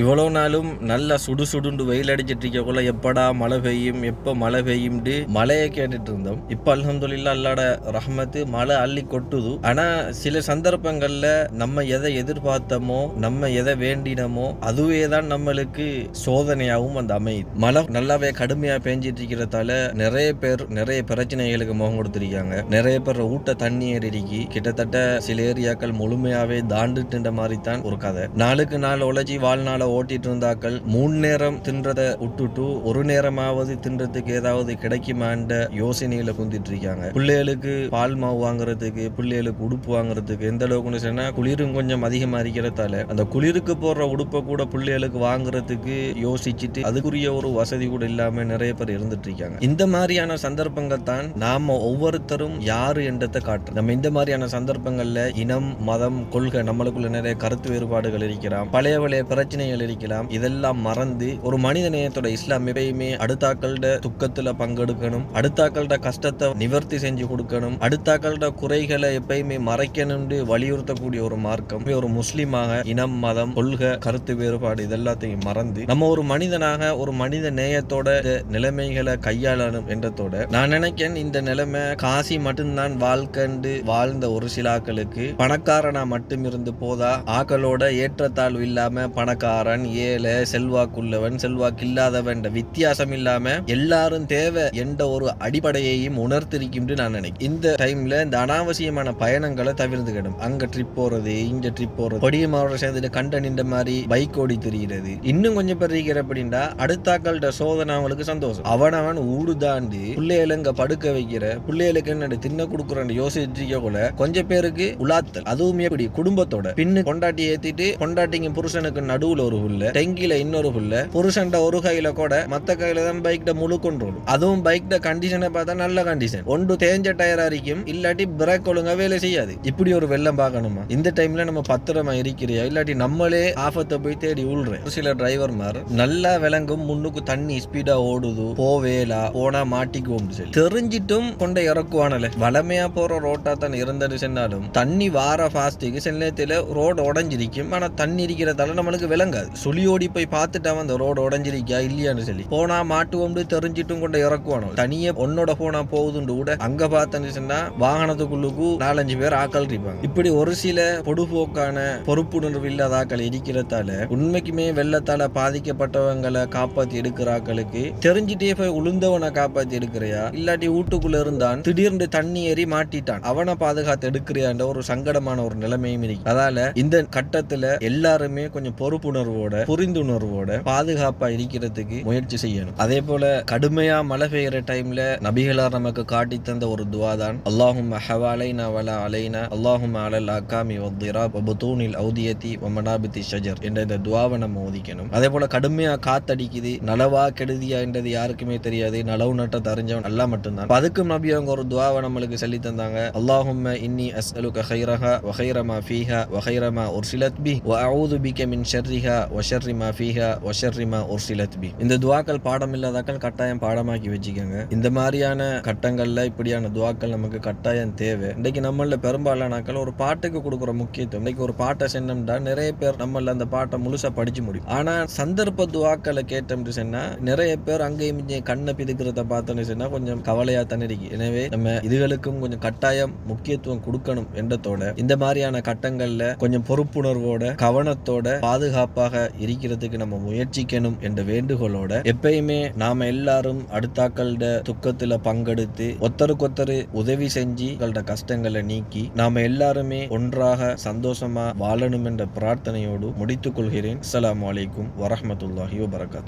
இவ்வளவு நாளும் நல்லா சுடு சுடுண்டு வெயில் அடிச்சிட்டு இருக்கக்குள்ள எப்படா மழை பெய்யும், எப்ப மழை பெய்யும்ட்டு மழையை கேட்டுட்டு இருந்தோம். இப்ப அல்ஹம்துலில்லாஹ் அல்லாஹ்ட ரஹ்மத்து மழை அள்ளி கொட்டுது. ஆனா சில சந்தர்ப்பங்கள்ல நம்ம எதை எதிர்பார்த்தோமோ, நம்ம எதை வேண்டினமோ அதுவே தான் நம்மளுக்கு சோதனையாகவும் அந்த அமையுது. மழை நல்லாவே கடுமையா பெஞ்சிட்டு இருக்கிறதால நிறைய பேர் நிறைய பிரச்சனைகளுக்கு முகம் கொடுத்திருக்காங்க. நிறைய பேர் ஊட்ட தண்ணி ஏறிக்கி கிட்டத்தட்ட சில ஏரியாக்கள் முழுமையாவே தாண்டுட்டு மாதிரி தான் ஒரு கதை. நாளுக்கு நாள் உழைச்சி வாழ்நாள ஓட்டிட்டு இருந்தாக்கள் 3 நேரம் தின்றதை விட்டுட்டு ஒரு நேரமாவது தின்றதுக்கு ஏதாவது கிடைக்குமான்ற யோசனையில குந்திட்டு இருக்காங்க. பிள்ளைகளுக்கு பால் மாவு வாங்குறதுக்கு, பிள்ளைகளுக்கு உடுப்பு வாங்குறதுக்கு எந்த அளவுக்குன்னு சொன்னா குளிரும் கொஞ்சம் அதிகமா இருக்கிறதால அந்த குளிருக்கு போடுற உடுப்பை கூட பிள்ளைகளுக்கு வாங்குறதுக்கு யோசிச்சுட்டு அதுக்குரிய ஒரு வசதி கூட இல்லாம நிறைய பேர் இருந்துட்டு இருக்காங்க. இந்த மாதிரியான சந்தர்ப்பங்கள் தான் நாம ஒவ்வொருத்தரும் யாரு என்றதை காட்டுறோம். நம்ம இந்த மாதிரியான சந்தர்ப்பங்கள்ல இனம், மதம், கொள்கை நம்மளுக்குள்ள நிறைய கருத்து வேறுபாடுகள் இருக்கிறான், பழைய பழைய பிரச்சனைகள் இருக்கலாம். இதெல்லாம் மறந்து ஒரு மனித நேயத்தோட இஸ்லாம் எப்பயுமே அடுத்தாக்களோட துக்கத்துல பங்கெடுக்கணும், அடுத்தாக்களோட கஷ்டத்தை நிவர்த்தி செஞ்சு கொடுக்கணும், அடுத்தாக்களோட குறைகளை எப்பயுமே மறைக்கணும்னு வலியுறுத்தக்கூடிய ஒரு மார்க்கம். ஒரு முஸ்லிமாக இனம், மதம், கொள்கை, கருத்து வேறுபாடு இதெல்லாத்தையும் மறந்து நம்ம ஒரு மனிதனாக ஒரு மனித நேயத்தோட நிலைமைகளை கையாளணும் என்றதோட நான் நினைக்கிறேன் இந்த நிலைமை காசி மட்டும்தான் வாழ்க்கண்டு வாழ்ந்த ஒரு சில ஆக்களுக்கு பணக்காரனா மட்டும் இருந்து போதா, ஆக்களோட ஏற்றத்தாழ்வு இல்லாம பணக்காரன், ஏழை, செல்வாக்குள்ளவன், செல்வாக்கு இல்லாதவன் வித்தியாசம் இல்லாம எல்லாரும் தேவை என்ற ஒரு அடிப்படையையும் உணர்த்திருக்கும் நான் நினைக்கிறேன். இந்த டைம்ல இந்த அனாவசியமான பயணங்களை தவிர்த்துக்கணும். அங்க ட்ரிப் போறது, இங்க ட்ரிப் போறது, பொடியமாவோட சேர்ந்துட்டு கண்ட நின்ற மாதிரி பைக் ஓடி தெரிகிறது. இன்னும் கொஞ்சம் பேர் இருக்கிற அப்படின்னா அடுத்தாக்கள்கிட்ட சோதனை அவங்களுக்கு சந்தோஷம். அவனவன் ஊடு தாண்டி பிள்ளைகளுங்க படுக்க வைக்கிற, பிள்ளைகளுக்கு என்ன தின்ன கொடுக்குறன்னு யோசிச்சிருக்க கூட கொஞ்சம் பேருக்கு உலாத்தல், அதுவும் எப்படி குடும்பத்தோட பின்னு கொண்டாட்டி ஏத்திட்டு கொண்டாட்டிங்க புருஷனுக்கு நடுவுல ஒரு புள்ள, டெங்கில இன்னொரு புள்ள, புருஷன்ட ஒரு கையில கூட மத்த கையில தான் பைக்ட முழு கொண்டோடும். அதுவும் பைக்ட கண்டிஷனை பார்த்தா நல்ல கண்டிஷன், ஒன்று தேஞ்ச டயர் அரிக்கும், இல்லாட்டி பிரேக் ஒழுங்கா வேலை செய்யாது. இப்படி ஒரு வெள்ளம் பார்க்கணுமா? இந்த டைம்ல நம்ம பத்திரமா இருக்கிறியா, இல்லாட்டி நம்மளே ஆபத்தை போய் தேடி உள்றேன். சில டிரைவர் மாதிரி நல்லா விளங்கும், முன்னுக்கு தண்ணி ஸ்பீடா ஓடுது, போவேலா போனா மாட்டிக்குவோம் சொல்லி தெரிஞ்சிட்டும் கொண்ட இறக்குவானல. வளமையா போற ரோட்டா தான் இருந்தது சொன்னாலும் தண்ணி வார ஃபாஸ்ட்டுக்கு சில நேரத்தில் ரோடு உடஞ்சிருக்கும். ஆனா தண்ணி இருக்கிறதால நம்மளுக்கு விளங்காது. சுழியோடி போய் பார்த்துட்டா அந்த ரோடு உடஞ்சிருக்கா இல்லையான்னு சொல்லி போனா மாட்டுவோம் தெரிஞ்சிட்டும் கொண்டு இறக்குவானோ. தனியே ஒன்னோட போனா போகுதுன்னு கூட அங்க பார்த்தேன்னு சொன்னா வாகனத்துக்குள்ளுக்கு 4-5 பேர் ஆக்கள் இருப்பாங்க. இப்படி ஒரு சில பொடுபோக்கான பொறுப்புணர்வு இல்லாத ஆக்கள் இருக்கிறதால உண்மைக்குமே வெள்ளத்தால பாதிக்கப்பட்டவங்களை காப்பாத்தி எடுக்கிற ஆக்களுக்கு தெரிஞ்சிட்டே போய் உளுந்தவனை காப்பாத்தி எடுக்கிறியா, இல்லாட்டி வீட்டுக்குள்ள இருந்தான் திடீர்னு தண்ணி ஏறி மாட்டிட்டான் அவனை பாதுகாத்து எடுக்கிறியான்ற ஒரு சங்கடமான ஒரு நிலைமையும் இருக்கு. அதால இந்த கட்டத்துல எல்லாருமே கொஞ்சம் பொறுப்புணர்வோட புரிந்துணர்வோட பாதுகாப்பா இருக்கிறதுக்கு முயற்சி செய்யணும். அதே போல கடுமையா மழை பெய்யற டைம்ல நபிகளார் நமக்கு காட்டி தந்த ஒரு துவா தான் அல்லாஹும்ம ஹவாலைனா வலா அலைனா அல்லாஹும்ம அலல் அகாமி வத்திராப் வபுதூனில் ஔதியதி வமனாபித்தி ஷஜர் என்ற இந்த துவாவை நம்ம ஓதிக்கணும். அதே போல கடுமையா காத்தடிக்குது, நலவா கெடுதியா என்றது யாருக்குமே தெரியாது, நலவு நட்ட தெரிஞ்சவன் அல்லா மட்டும்தான். அதுக்கும் நபி அவங்க ஒரு துவாவை நம்மளுக்கு சொல்லி தந்தாங்க. அல்லாஹும்ம இன்னி அஸ்அலுக கைரஹா வ கைரமா ஃபீஹா வ கைரமா உர்சிலத் பி வ அஊது பிக மின் ஷர்ரிஹா வஷர்ரிமா ஃபீஹா வஷர்ரிமா உர்சிலத் பி. இந்த துவாக்கள் பாடம் இல்லாதாக்கள் கட்டாயம் பாடமாக்கி வச்சுக்கோங்க. இந்த மாதிரியான கட்டங்கள்ல இப்படியான துவாக்கள் நமக்கு கட்டாயம் தேவை. இன்னைக்கு நம்மள பெரும்பாலானாக்கள் ஒரு பாட்டுக்கு கொடுக்குற முக்கியத்துவம். இன்னைக்கு ஒரு பாட்டை சென்னோம்னா நிறைய பேர் நம்மள அந்த பாட்டை முழுசா படிச்சு முடியும். ஆனா சந்தர்ப்ப துவாக்களை கேட்டோம்னு சொன்னா நிறைய பேர் அங்கேயும் கண்ணை பிதுக்கிறத பார்த்தோன்னு சொன்னா கொஞ்சம் கவலையா தானே இருக்கு. எனவே நம்ம இதுகளுக்கும் கொஞ்சம் கட்டாயம் முக்கியத்துவம் கொடுக்கணும் என்றதோட இந்த மாதிரியான கட்டங்கள்ல கொஞ்சம் பொறுப்புணர்வோட கவனத்தோட பாதுகாப்பாக இருக்கிறதுக்கு நம்ம முயற்சிக்கணும் என்ற வேண்டுகோளோட எப்பயுமே நாம எல்லாரும் அடுத்தாக்களோட துக்கத்துல பங்கெடுத்து ஒத்தருக்கொத்தரு உதவி செஞ்சு கஷ்டங்களை நீக்கி நாம எல்லாருமே ஒன்றாக சந்தோஷமா வாழணும் என்ற பிரார்த்தனையோடு முடித்துக் கொள்கிறேன். அஸ்ஸலாமு அலைக்கும் வரஹ்மத்துல்லாஹி வபரகாத்துஹு.